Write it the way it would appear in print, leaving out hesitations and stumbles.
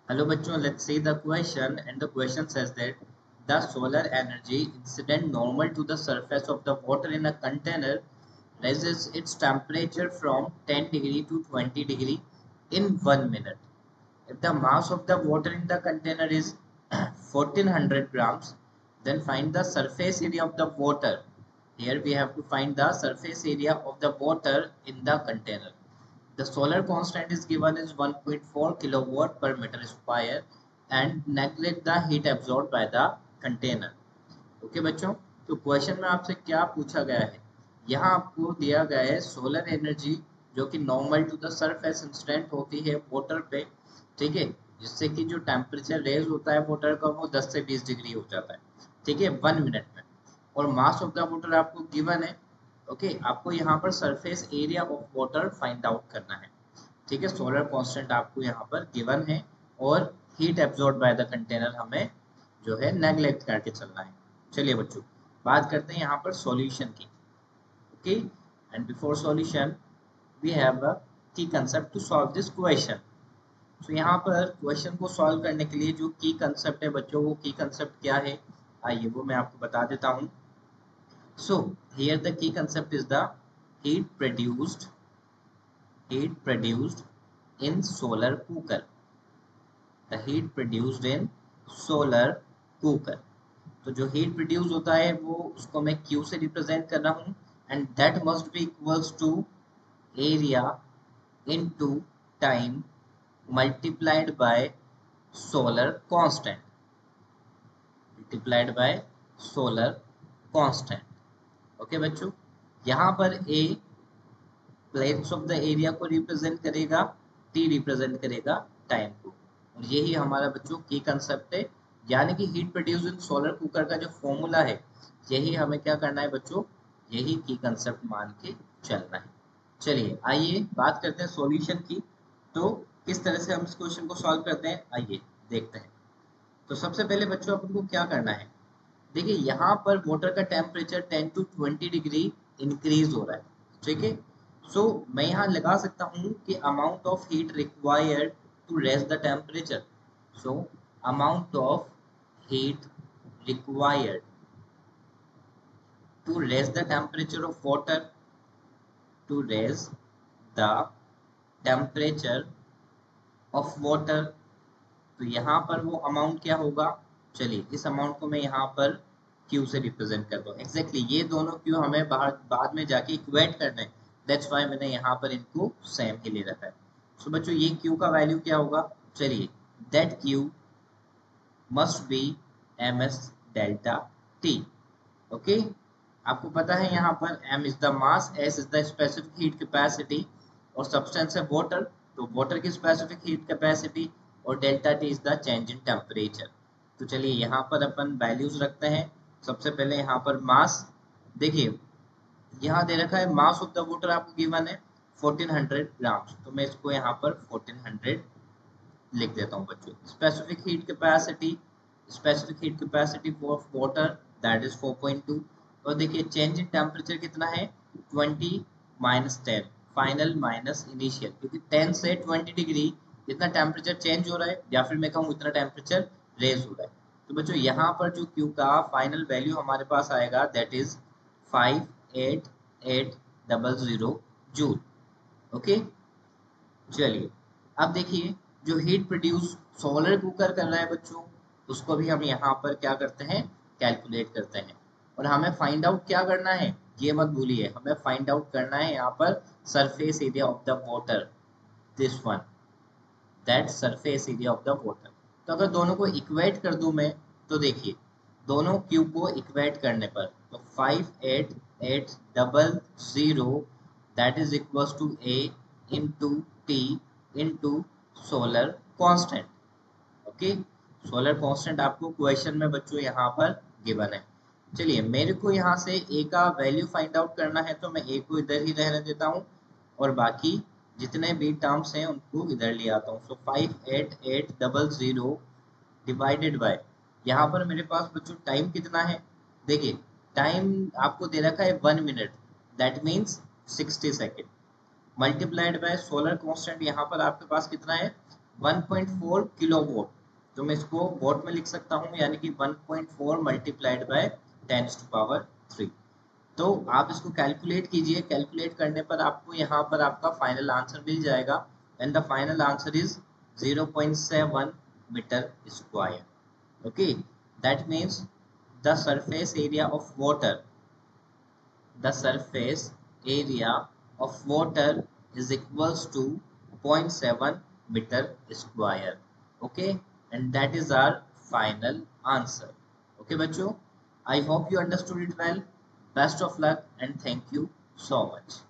Hello bachcho, let's see the question, and the question says that the solar energy incident normal to the surface of the water in a container raises its temperature from 10 degree to 20 degree in 1 minute. If the mass of the water in the container is 1400 grams, then find the surface area of the water. Here we have to find the surface area of the water in the container. The solar constant is given as 1.4 kilowatt per meter square and neglect the heat absorbed by the container. Okay बच्चों, तो question में आपसे क्या पूछा गया है? यहाँ आपको दिया गया है सोलर एनर्जी जो कि normal to the surface instant होती है वाटर पे, ठीक है, जिससे कि जो टेम्परेचर रेज होता है वाटर का वो 10 से 20 डिग्री हो जाता है, ठीक है, 1 मिनट में। और मास ऑफ द वाटर आपको गिवन है। ओके, आपको यहाँ पर surface area of water find out करना है, ठीक है। सोलर कांस्टेंट आपको यहाँ पर गिवन है और heat absorb by the container हमें जो है नेग्लेक्ट करके चलना है। चलिए बच्चों, बात करते हैं यहाँ पर सॉल्यूशन की। Okay, and before solution we have a key concept to solve this question. तो यहाँ पर क्वेश्चन को सॉल्व करने के लिए जो की कंसेप्ट है बच्चों, वो की कंसेप्ट क्या है, आइए वो मैं आपको बता देता हूँ। So here the key concept is the heat produced heat produced in solar cooker, the heat produced in solar cooker। तो जो हीट प्रोड्यूस होता है वो उसको मैं Q से रिप्रेजेंट कर रहा हूँ, and that must be equals to area into time multiplied by solar constant, multiplied by solar constant. Okay बच्चों, यहाँ पर A planes of the area को रिप्रेजेंट करेगा, टी रिप्रेजेंट करेगा टाइम को, और यही हमारा बच्चों की कंसेप्ट है। यानी कि heat produce in solar cooker का जो फॉर्मूला है, यही हमें क्या करना है बच्चों, यही की कंसेप्ट मान के चलना है। चलिए आइए बात करते हैं सॉल्यूशन की। तो किस तरह से हम इस क्वेश्चन को सॉल्व करते हैं, आइए देखते हैं। तो सबसे पहले बच्चों अपन को क्या करना है, देखिए यहाँ पर वाटर का टेम्परेचर 10 टू 20 डिग्री इंक्रीज हो रहा है, ठीक है। सो मैं यहाँ लगा सकता हूँ कि amount of heat required to raise the temperature. So amount of heat required to raise the temperature of water, to raise the temperature of water. तो यहाँ पर वो अमाउंट क्या होगा, चलिए इस अमाउंट को मैं यहाँ पर Q से रिप्रेजेंट करता हूँ। एग्जैक्टली ये दोनों Q हमें बाद में जाके इक्वेट करना है, दैट्स वाई मैंने यहाँ पर इनको सेम ही ले रखा है। सो बच्चों ये Q का वैल्यू क्या होगा, चलिए that Q must be ms delta T। Okay, आपको पता है यहाँ पर m is the mass, s is the specific heat capacity, और सब्सटेंस है वाटर, तो वाटर की स्पेसिफिक हीट कैपेसिटी, और delta T is the change in temperature. तो चलिए यहाँ पर अपन वैल्यूज रखते हैं। सबसे पहले यहाँ पर मास, देखिए यहाँ दे रखा है मास ऑफ द वाटर आपको गिवन है 1400 ग्राम्स, तो मैं इसको यहाँ पर 1400 लिख देता हूँ बच्चों। Specific heat capacity of water that is 4.2। और देखिए चेंज इन टेम्परेचर कितना है, 20 माइनस 10, फाइनल माइनस इनिशियल, क्योंकि 10 से 20 डिग्री जितना टेम्परेचर चेंज हो रहा है, या फिर मैं कहूँ इतना टेम्परेचर रेज हो रहा है। तो बच्चों यहाँ पर जो Q का फाइनल वैल्यू हमारे पास आएगा दैट इज 58800 जूल। ओके, चलिए अब देखिए जो हीट प्रोड्यूस सोलर कुकर कर रहा है बच्चों, उसको भी हम यहाँ पर क्या करते हैं, कैलकुलेट करते हैं। और हमें फाइंड आउट क्या करना है, ये मत भूलिए, हमें फाइंड आउट करना है यहाँ पर surface area of the water, this one, that surface area of the water. तो अगर दोनों को इक्वेट कर दूं मैं, तो देखिए दोनों क्यू को इक्वेट करने पर, तो 58800 that is equals to A into T into solar constant. Okay, solar constant आपको क्वेश्चन में बच्चों यहाँ पर गिवन है। चलिए मेरे को यहाँ से ए का वैल्यू फाइंड आउट करना है, तो मैं ए को इधर ही रहने देता हूँ, और बाकी जितने भी टर्म्स हैं उनको इधर ले आता हूँ। सो 58800 डिवाइडेड बाय, यहाँ पर मेरे पास बच्चों टाइम कितना है, देखिए टाइम आपको दे रखा है 1 minute, that means 60 second, multiplied by solar constant यहाँ पर आपके पास कितना है 1.4 किलोवोट, तो मैं इसको वोट में लिख सकता हूँ, यानी कि 1.4 मल्टीप्लाइड बाय 10⁻³ तो आप इसको कैलकुलेट कीजिए। कैलकुलेट करने पर आपको यहाँ पर आपका फाइनल आंसर मिल जाएगा, and the final answer is 0.7 meter square. Okay, that means the surface area of water, the surface area of water is equals to 0.7 meter square. Okay, and that is our final answer. Okay बच्चों, I hope you understood it well. Best of luck and thank you so much.